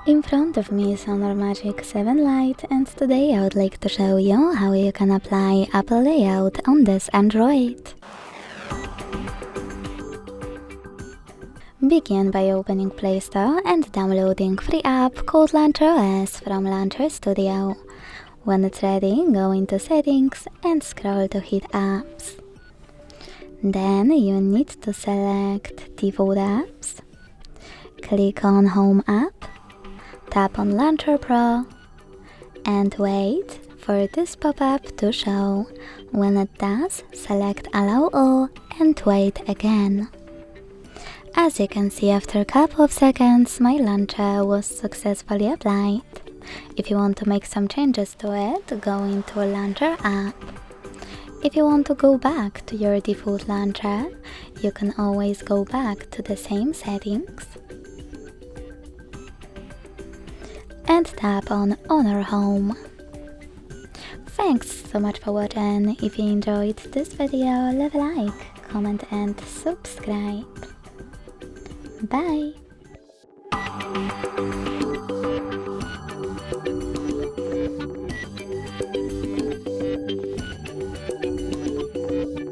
In front of me is Honor Magic 7 Lite, and today I would like to show you how you can apply Apple Layout on this Android. Begin by opening Play Store and downloading free app called Launcher OS from Launcher Studio. When it's ready, go into Settings and scroll to Hit Apps. Then you need to select Default Apps, click on Home App, tap on Launcher Pro, and wait for this pop-up to show. When it does, select Allow All and wait again. As you can see, after a couple of seconds, my launcher was successfully applied. If you want to make some changes to it, go into a Launcher app. If you want to go back to your default launcher, you can always go back to the same settings and tap on Honor Home. Thanks so much for watching. If you enjoyed this video, leave a like, comment and subscribe. Bye!